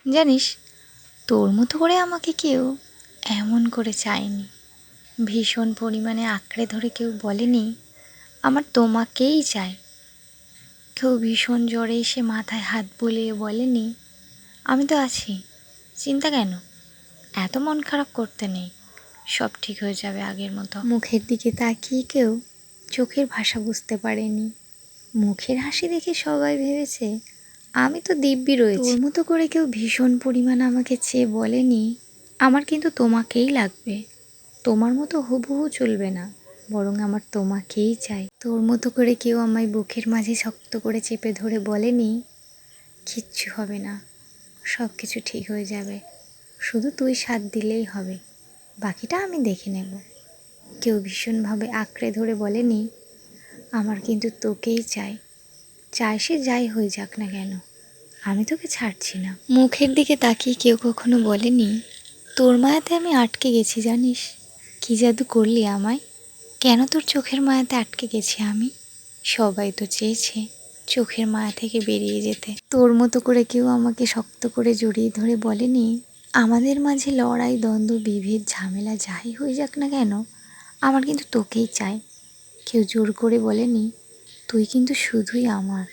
জানিস, তোর মতো করে আমাকে কেউ এমন করে চায়নি। ভীষণ পরিমাণে আঁকড়ে ধরে কেউ বলেনি আমার তোমাকেই চাই। কেউ ভীষণ জ্বরে এসে মাথায় হাত বুলিয়ে বলেনি আমি তো আছি, চিন্তা কেন, এত মন খারাপ করতে নেই, সব ঠিক হয়ে যাবে আগের মতো। মুখের দিকে তাকিয়ে কেউ চোখের ভাষা বুঝতে পারেনি। মুখের হাসি দেখে সবাই ভেবেছে আমি তো দিব্যি রয়েছি। তোর মতো করে কেউ ভীষণ পরিমাণ আমাকে চেয়ে বলেনি আমার কিন্তু তোমাকেই লাগবে, তোমার মতো হুবহু চলবে না, বরং আমার তোমাকেই চাই। তোর মতো করে কেউ আমায় বুকের মাঝে শক্ত করে চেপে ধরে বলেনি কিচ্ছু হবে না, সব কিছু ঠিক হয়ে যাবে, শুধু তুই সাথ দিলেই হবে, বাকিটা আমি দেখে নেব। কেউ ভীষণভাবে আঁকড়ে ধরে বলেনি আমার কিন্তু তোকেই চাই, চাই সে যাই হয়ে যাক না কেন, আমি তোকে ছাড়ছি না। মুখের দিকে তাকিয়ে কেউ কখনো বলেনি তোর মায়াতে আমি আটকে গেছি, জানিস কি জাদু করলি আমায়, কেন তোর চোখের মায়াতে আটকে গেছি আমি, সবাই তো চেয়েছে চোখের মায়া থেকে বেরিয়ে যেতে। তোর মতো করে কেউ আমাকে শক্ত করে জড়িয়ে ধরে বলেনি আমাদের মাঝে লড়াই দ্বন্দ্ব বিভেদ ঝামেলা যাই হয়ে যাক না কেন, আমার কিন্তু তোকেই চাই। কেউ জোর করে বলেনি তুই কিন্তু শুধুই আমার।